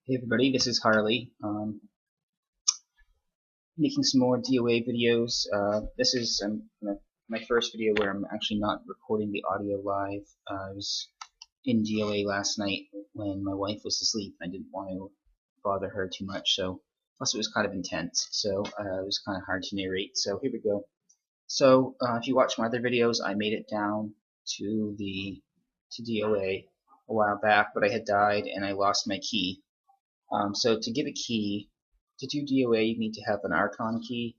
Hey everybody, this is Harley. Making some more DOA videos. This is my first video where I'm actually not recording the audio live. I was in DOA last night when my wife was asleep. I didn't want to bother her too much, so plus it was kind of intense, so it was kind of hard to narrate. So here we go. So if you watch my other videos, I made it down to DOA a while back, but I had died and I lost my key. So to get a key, to do DOA, you need to have an Archon key,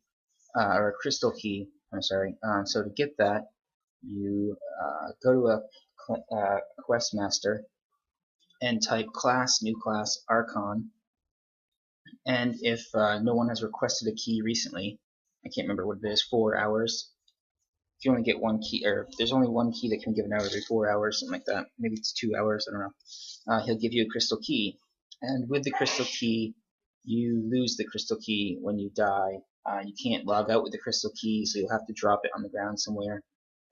or a crystal key, I'm sorry. So to get that, you go to a quest master and type new class, Archon, and if no one has requested a key recently, I can't remember what it is, 4 hours, if you only get one key, or there's only one key that can be given out every 4 hours, something like that, maybe it's 2 hours, I don't know, he'll give you a crystal key. And with the crystal key, you lose the crystal key when you die. You can't log out with the crystal key, so you'll have to drop it on the ground somewhere.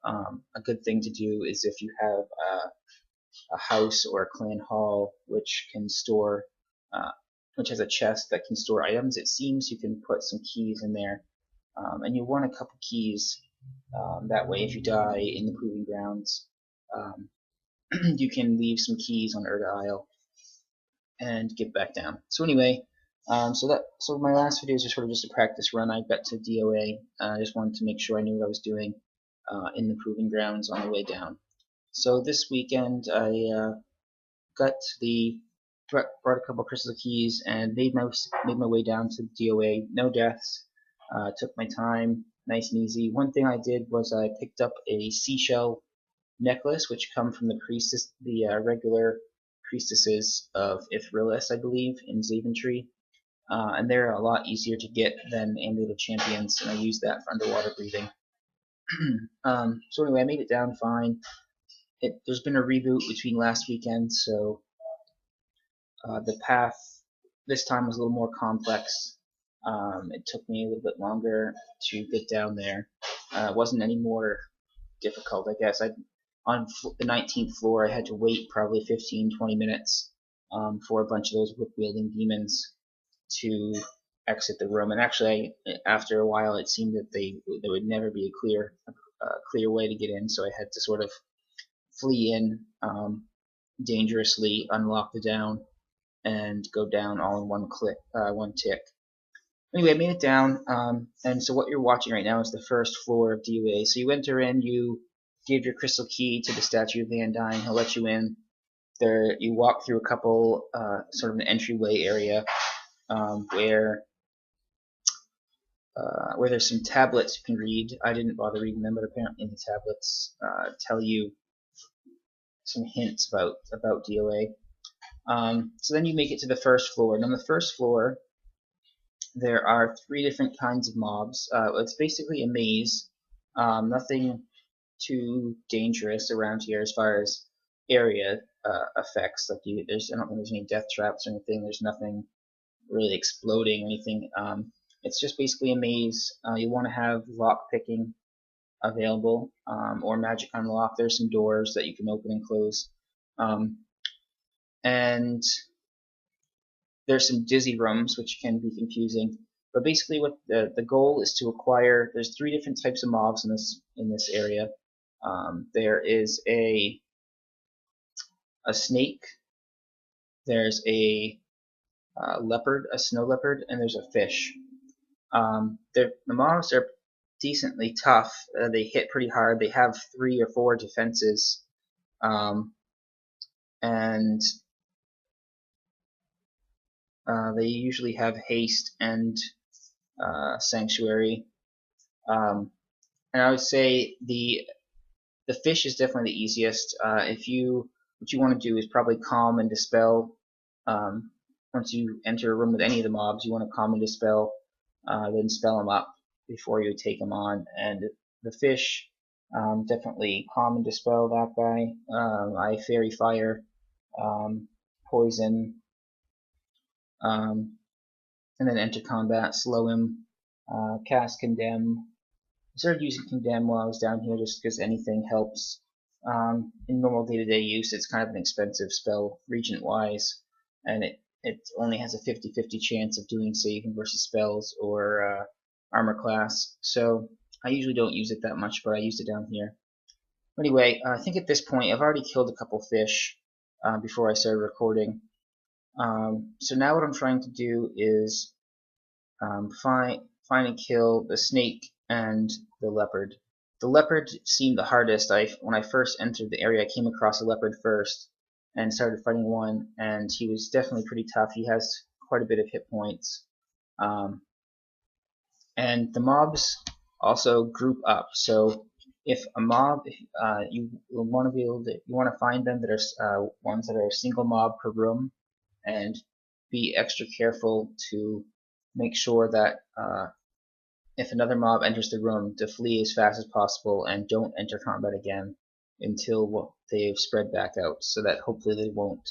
A good thing to do is if you have a house or a clan hall which can store, which has a chest that can store items, it seems you can put some keys in there. And you want a couple keys. That way, if you die in the proving grounds, you can leave some keys on Urda Isle and get back down. So anyway, so my last video is just sort of just a practice run. I got to DOA. I just wanted to make sure I knew what I was doing in the proving grounds on the way down. So this weekend I brought a couple crystal keys and made my way down to DOA. No deaths. Took my time, nice and easy. One thing I did was I picked up a seashell necklace, which come from the priestess, the regular priestesses of Ithrillis, I believe, in Zaventry. And they're a lot easier to get than Amulet of Champions, and I use that for underwater breathing. So anyway, I made it down fine. There's been a reboot between last weekend, so the path this time was a little more complex. It took me a little bit longer to get down there. It wasn't any more difficult, I guess. On the 19th floor, I had to wait probably 15-20 minutes for a bunch of those whip-wielding demons to exit the room. And actually, after a while, it seemed that there would never be a clear way to get in, so I had to sort of flee in dangerously, unlock the down, and go down all in one tick. Anyway, I made it down, and so what you're watching right now is the first floor of DOA. So you enter in, you give your crystal key to the statue of Van Dyne, he'll let you in. There, you walk through a couple, sort of an entryway area, where there's some tablets you can read. I didn't bother reading them, but apparently the tablets tell you some hints about DOA. So then you make it to the first floor, and on the first floor there are 3 different kinds of mobs. It's basically a maze. Nothing too dangerous around here as far as area effects. Like I don't think there's any death traps or anything. There's nothing really exploding or anything. It's just basically a maze. You want to have lock picking available, or magic unlock. There's some doors that you can open and close, and there's some dizzy rooms which can be confusing. But basically, what the goal is to acquire. There's 3 different types of mobs in this area. There is a snake. There's a leopard, a snow leopard, and there's a fish. The mobs are decently tough. They hit pretty hard. They have 3 or 4 defenses, and they usually have haste and sanctuary. And I would say the fish is definitely the easiest. What you want to do is probably calm and dispel. Once you enter a room with any of the mobs, you want to calm and dispel, then spell them up before you take them on. And the fish, definitely calm and dispel that guy. I fairy fire, poison, and then enter combat, slow him, cast condemn. I started using condemn while I was down here just because anything helps. In normal day-to-day use, it's kind of an expensive spell, regent-wise, and it it only has a 50-50 chance of doing saving versus spells or armor class. So I usually don't use it that much, but I used it down here. Anyway, I think at this point I've already killed a couple fish before I started recording. So now what I'm trying to do is find and kill the snake and the leopard. The leopard seemed the hardest. When I first entered the area, I came across a leopard first and started fighting one, and he was definitely pretty tough. He has quite a bit of hit points. And the mobs also group up. So if a mob, you want to be able to, you want to find them that are ones that are a single mob per room, and be extra careful to make sure that if another mob enters the room, to flee as fast as possible and don't enter combat again until they've spread back out, so that hopefully they won't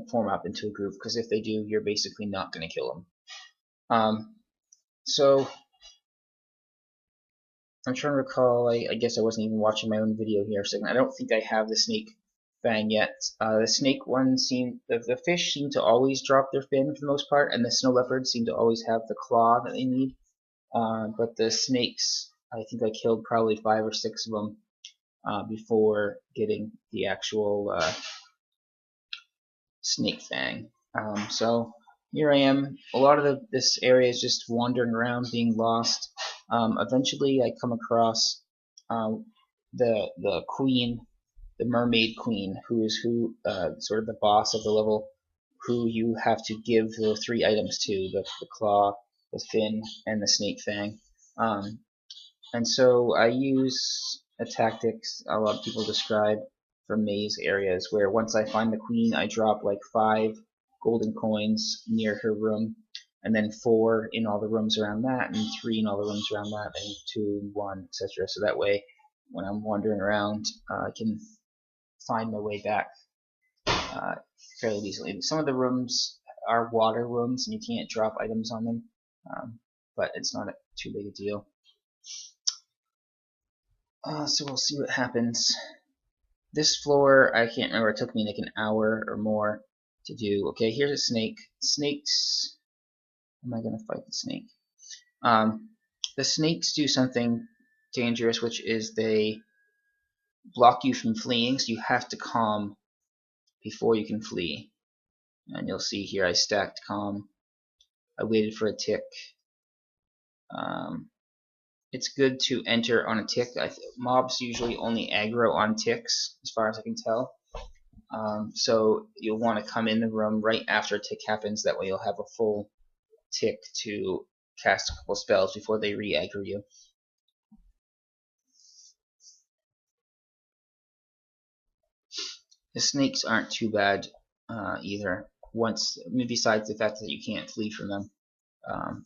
form up into a group, because if they do, you're basically not going to kill them. So I'm trying to recall, I guess I wasn't even watching my own video here, so I don't think I have the snake fang yet. The snake one the fish seem to always drop their fin for the most part, and the snow leopards seem to always have the claw that they need. But the snakes, I think I killed probably 5 or 6 of them before getting the actual snake fang. So here I am. A lot of this area is just wandering around, being lost. Eventually, I come across the queen, the mermaid queen, who is sort of the boss of the level, who you have to give the 3 items to: the claw, the fin, and the snake fang. And so I use a tactics a lot of people describe for maze areas, where once I find the queen, I drop like 5 golden coins near her room, and then 4 in all the rooms around that, and 3 in all the rooms around that, and 2, 1, etc. So that way, when I'm wandering around, I can find my way back fairly easily. Some of the rooms are water rooms, and you can't drop items on them, but it's not too big a deal. So we'll see what happens. This floor, I can't remember, it took me like an hour or more to do. Okay, here's a snake. Snakes, am I going to fight the snake? The snakes do something dangerous, which is they block you from fleeing, so you have to calm before you can flee. And you'll see here I stacked calm. I waited for a tick. It's good to enter on a tick. Mobs usually only aggro on ticks, as far as I can tell. So you'll want to come in the room right after a tick happens. That way you'll have a full tick to cast a couple spells before they re-aggro you. The snakes aren't too bad either. Besides the fact that you can't flee from them,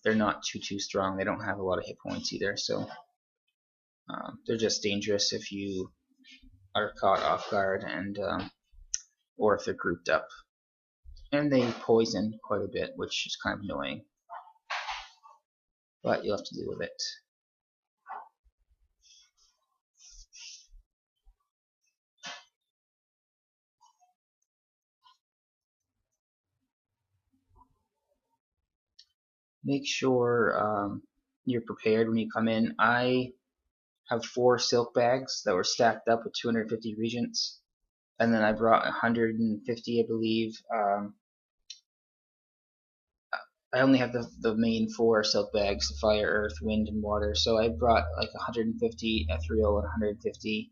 they're not too strong. They don't have a lot of hit points either, so they're just dangerous if you are caught off guard, and or if they're grouped up. And they poison quite a bit, which is kind of annoying, but you'll have to deal with it. Make sure you're prepared when you come in. I have 4 silk bags that were stacked up with 250 regents, and then I brought 150, I believe. I only have the main 4 silk bags: fire, earth, wind, and water. So I brought like 150 ethereal and 150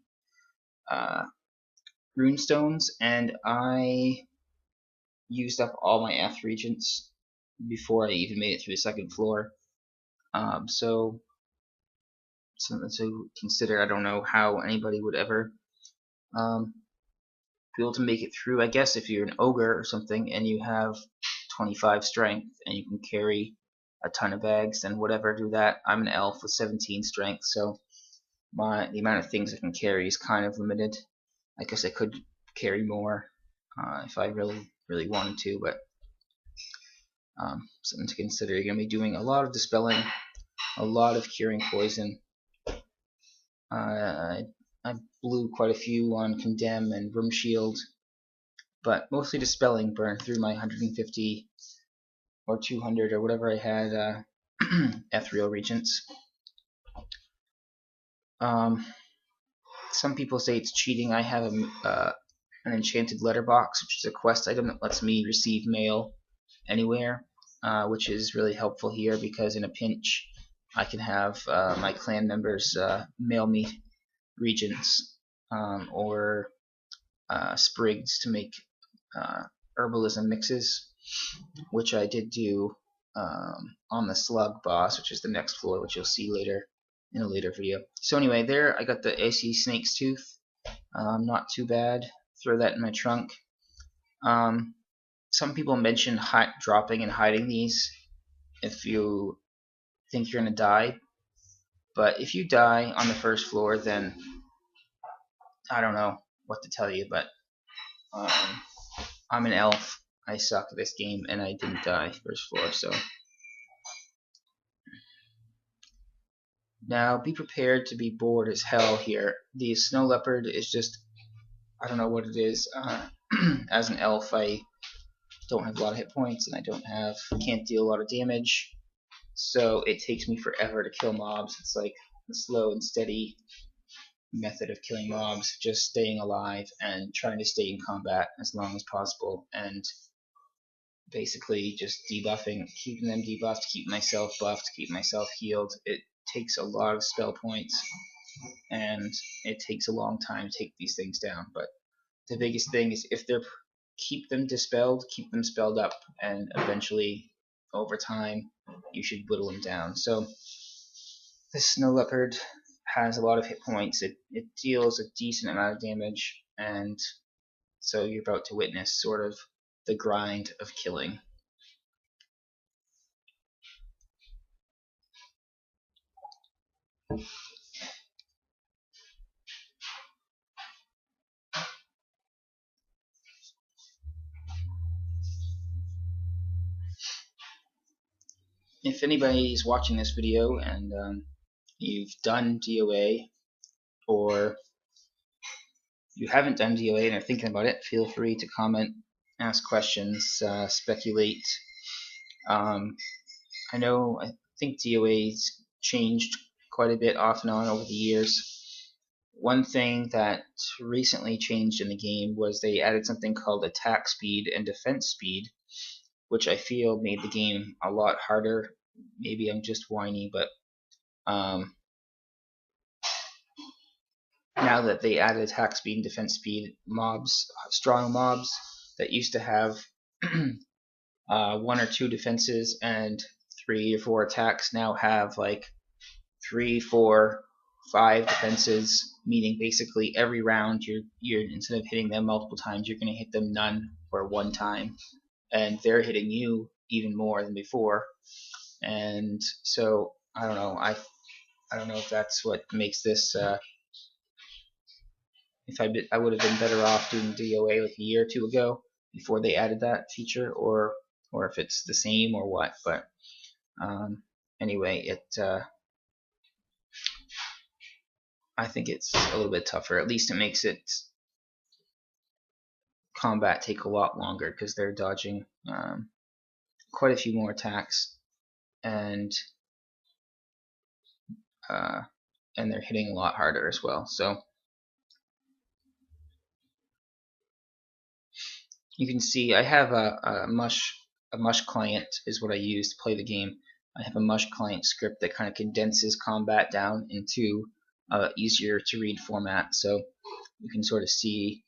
rune stones, and I used up all my F regents before I even made it through the 2nd floor. So something to consider. I don't know how anybody would ever be able to make it through. I guess if you're an ogre or something and you have 25 strength and you can carry a ton of bags, then whatever, do that. I'm an elf with 17 strength, so the amount of things I can carry is kind of limited. I guess I could carry more if I really wanted to, but something to consider. You're going to be doing a lot of dispelling, a lot of curing poison. I blew quite a few on Condemn and Room Shield, but mostly dispelling burned through my 150 or 200 or whatever I had ethereal regents. Some people say it's cheating. I have an enchanted letterbox, which is a quest item that lets me receive mail anywhere, which is really helpful here because in a pinch I can have my clan members mail me regents or sprigs to make herbalism mixes, which I did do on the slug boss, which is the next floor, which you'll see later in a later video. So anyway, there I got the AC Snake's Tooth. Not too bad. Throw that in my trunk. Some people mention dropping and hiding these if you think you're gonna die, but if you die on the first floor, then I don't know what to tell you, but I'm an elf. I suck at this game, and I didn't die first floor, so. Now, be prepared to be bored as hell here. The snow leopard is just, I don't know what it is. As an elf, I don't have a lot of hit points, and I can't deal a lot of damage, so it takes me forever to kill mobs. It's like a slow and steady method of killing mobs, just staying alive and trying to stay in combat as long as possible, and basically just debuffing, keeping them debuffed, keep myself buffed, keep myself healed. It takes a lot of spell points, and it takes a long time to take these things down, but the biggest thing is if they're keep them dispelled, keep them spelled up, and eventually over time you should whittle them down. So this snow leopard has a lot of hit points. It deals a decent amount of damage, and so you're about to witness sort of the grind of killing. If anybody is watching this video and you've done DOA, or you haven't done DOA and are thinking about it, feel free to comment, ask questions, speculate. I think DOA's changed quite a bit off and on over the years. One thing that recently changed in the game was they added something called attack speed and defense speed, which I feel made the game a lot harder. Maybe I'm just whiny, but now that they added attack speed and defense speed, strong mobs that used to have 1 or 2 defenses and 3 or 4 attacks now have like 3, 4, 5 defenses, meaning basically every round you're instead of hitting them multiple times, you're going to hit them none or 1 time, and they're hitting you even more than before. And so I don't know. I don't know if that's what makes this. If I would have been better off doing DOA like a year or 2 ago before they added that feature, or if it's the same or what. But anyway, I think it's a little bit tougher. At least it makes it combat take a lot longer because they're dodging quite a few more attacks, and they're hitting a lot harder as well. So you can see I have a mush client is what I use to play the game. I have a mush client script that kind of condenses combat down into easier to read format. So you can sort of see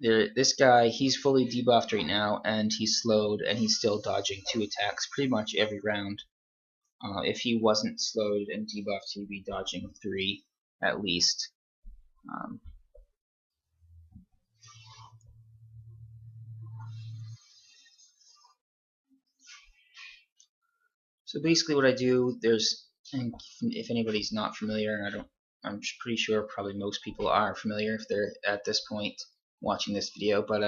there, this guy, he's fully debuffed right now, and he's slowed, and he's still dodging 2 attacks pretty much every round. If he wasn't slowed and debuffed, he'd be dodging 3 at least. So basically what I do, if anybody's not familiar, I'm pretty sure probably most people are familiar if they're at this point watching this video, but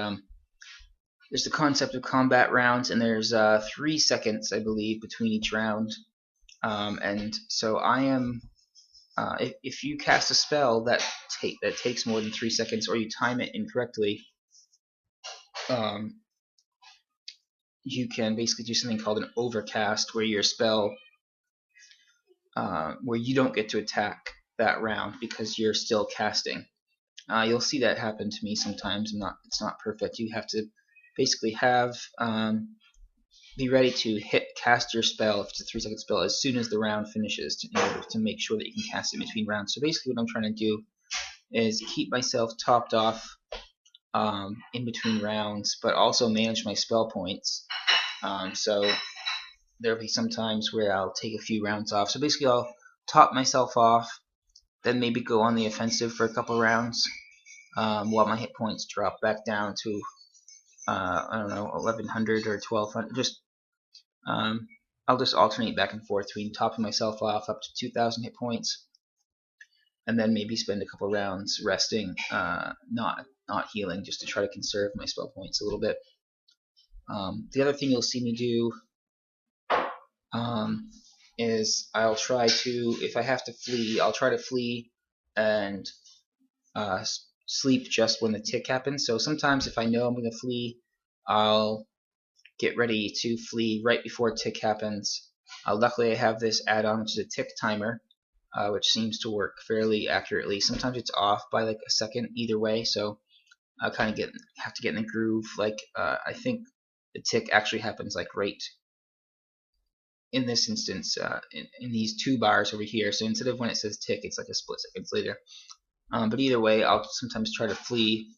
there's the concept of combat rounds, and there's 3 seconds, I believe, between each round. And so I am, if you cast a spell that takes more than 3 seconds, or you time it incorrectly, you can basically do something called an overcast, where your spell, where you don't get to attack that round because you're still casting. You'll see that happen to me sometimes. It's not perfect. You have to basically have be ready to cast your spell, if it's a 3-second spell, as soon as the round finishes, in order to make sure that you can cast it in between rounds. So basically what I'm trying to do is keep myself topped off in between rounds, but also manage my spell points. So there'll be some times where I'll take a few rounds off. So basically I'll top myself off, then maybe go on the offensive for a couple rounds, while my hit points drop back down to I don't know, 1100 or 1200. I'll just alternate back and forth between topping myself off up to 2000 hit points, and then maybe spend a couple rounds resting, not healing, just to try to conserve my spell points a little bit. The other thing you'll see me do is I'll try to, if I have to flee, I'll try to flee and sleep just when the tick happens. So sometimes if I know I'm going to flee, I'll get ready to flee right before a tick happens. Luckily I have this add-on, which is a tick timer, which seems to work fairly accurately. Sometimes it's off by like a second either way, so I kind of have to get in the groove. Like I think the tick actually happens like right in this instance, in these 2 bars over here. So instead of when it says tick, it's like a split seconds later. But either way, I'll sometimes try to flee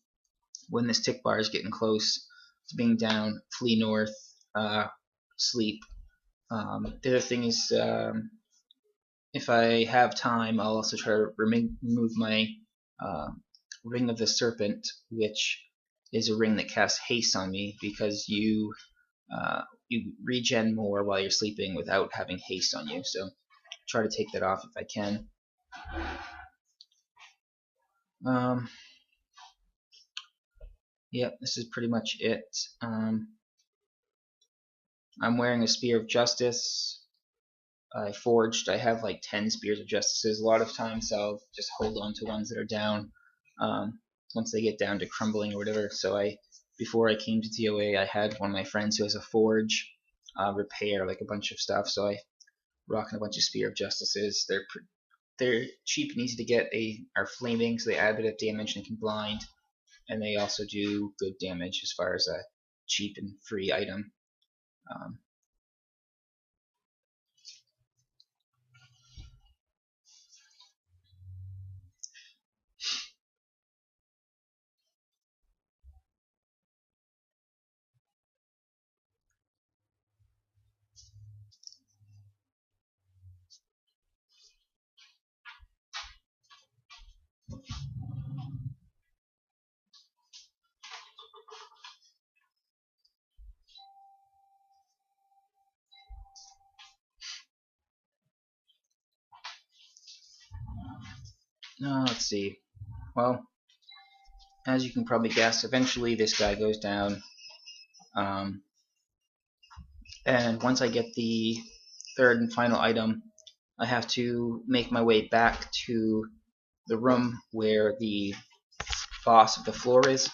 when this tick bar is getting close to being down. Flee north, sleep. The other thing is, if I have time, I'll also try to remove my Ring of the Serpent, which is a ring that casts haste on me, because you regen more while you're sleeping without having haste on you. So try to take that off if I can. Yep, this is pretty much it. I'm wearing a Spear of Justice. I have like 10 Spears of Justices. A lot of times I'll just hold on to ones that are down once they get down to crumbling or whatever. So before I came to DOA, I had one of my friends who has a forge, repair, like a bunch of stuff. So I rocking a bunch of Spear of Justices. They're cheap and easy to get. They are flaming, so they add a bit of damage and can blind. And they also do good damage as far as a cheap and free item. Let's see. Well, as you can probably guess, eventually this guy goes down. And once I get the 3rd and final item, I have to make my way back to the room where the boss of the floor is.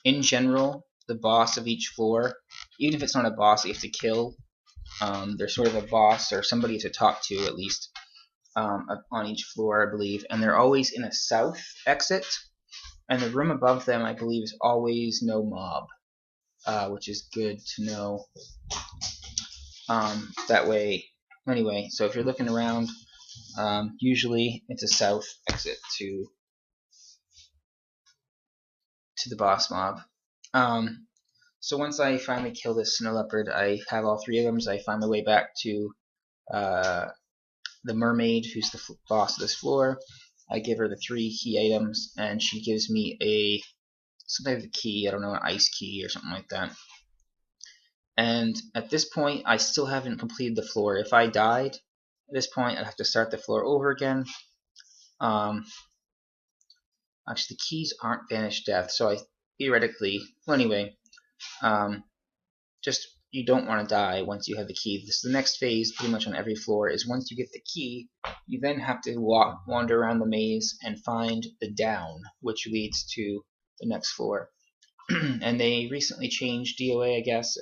In general, the boss of each floor, even if it's not a boss that you have to kill, there's sort of a boss or somebody to talk to at least on each floor, I believe, and they're always in a south exit, and the room above them, I believe, is always no mob, which is good to know. That way, anyway, so if you're looking around, usually it's a south exit to the boss mob. So once I finally kill this snow leopard, I have all 3 of them, so I find my way back to the mermaid, who's the boss of this floor. I give her the 3 key items, and she gives me some type of key, I don't know, an ice key or something like that. And at this point, I still haven't completed the floor. If I died at this point, I'd have to start the floor over again. Actually, the keys aren't Banished Death, so theoretically, well, anyway, just you don't want to die once you have the key. The next phase, pretty much on every floor, is once you get the key, you then have to wander around the maze and find the down, which leads to the next floor. and they recently changed DOA, I guess,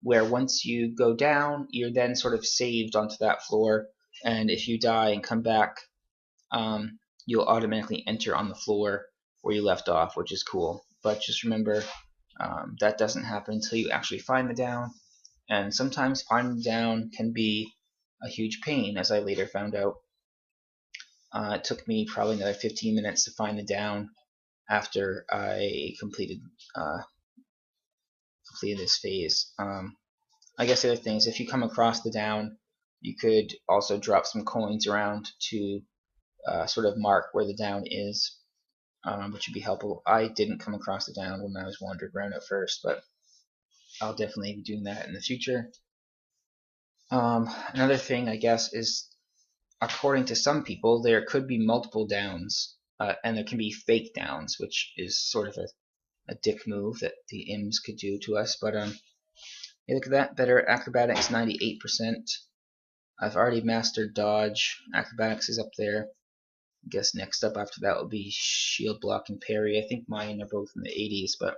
where once you go down, you're then sort of saved onto that floor, and if you die and come back, you'll automatically enter on the floor where you left off, which is cool. But just remember, that doesn't happen until you actually find the down, and sometimes finding the down can be a huge pain, as I later found out. It took me probably another 15 minutes to find the down after I completed this phase. I guess the other thing is, if you come across the down, you could also drop some coins around to sort of mark where the down is, which would be helpful. I didn't come across the down when I was wandering around at first, but I'll definitely be doing that in the future. Another thing, I guess, is according to some people, there could be multiple downs, and there can be fake downs, which is sort of a dick move that the imps could do to us. But hey, look at that, better acrobatics, 98%. I've already mastered dodge. Acrobatics is up there. I guess next up after that will be shield block and parry. I think mine are both in the 80s, but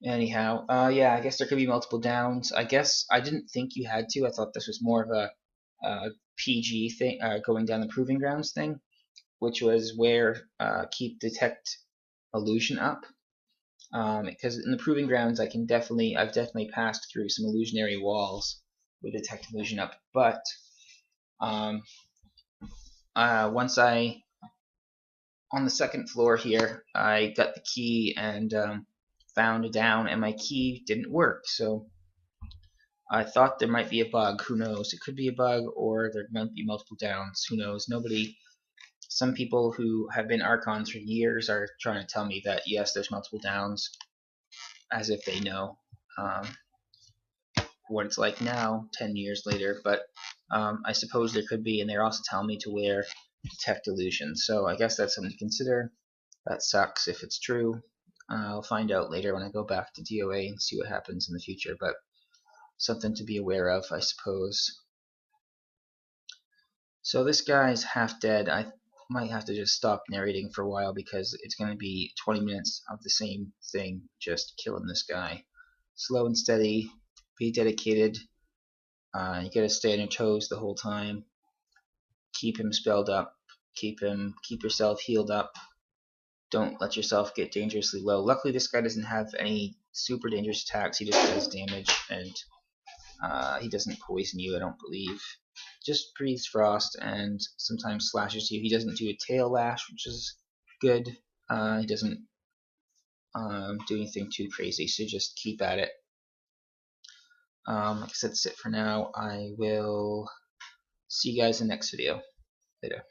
anyhow, yeah, I guess there could be multiple downs. I guess I didn't think you had to. I thought this was more of a PG thing, going down the proving grounds thing, which was where keep detect illusion up. Because in the proving grounds, I've definitely passed through some illusionary walls with detect illusion up, but once on the second floor here, I got the key and found a down, and my key didn't work. So I thought there might be a bug. Who knows? It could be a bug, or there might be multiple downs. Who knows? Some people who have been Archons for years are trying to tell me that yes, there's multiple downs, as if they know what it's like now, 10 years later. But I suppose there could be, and they're also telling me to wear detect illusion. So I guess that's something to consider. That sucks if it's true. I'll find out later when I go back to DOA and see what happens in the future, but something to be aware of, I suppose. So this guy's half dead. I might have to just stop narrating for a while because it's going to be 20 minutes of the same thing, just killing this guy. Slow and steady, be dedicated. You gotta stay on your toes the whole time. Keep him spelled up. Keep yourself healed up. Don't let yourself get dangerously low. Luckily, this guy doesn't have any super dangerous attacks. He just does damage, and he doesn't poison you, I don't believe. Just breathes frost and sometimes slashes you. He doesn't do a tail lash, which is good. He doesn't do anything too crazy, so just keep at it. I guess that's it for now. I will see you guys in the next video. Later.